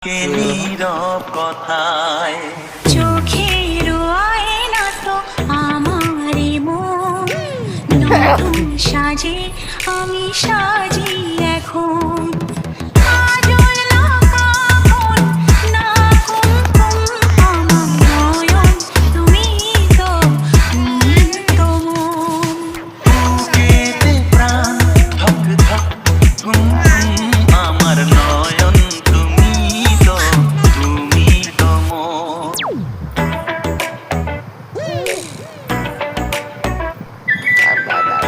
কে নীরব কথায় চোখের আয়না তো আমারই মন নতুন সাজে আমি সাজি এখন কাজল লাগাবন না কুমকুম আমার নয়ন তুমি তো মন বুকেতে প্রাণ ধক ধক ঘুম ঘুম আমার নয়ন তুমি তো মন Mama.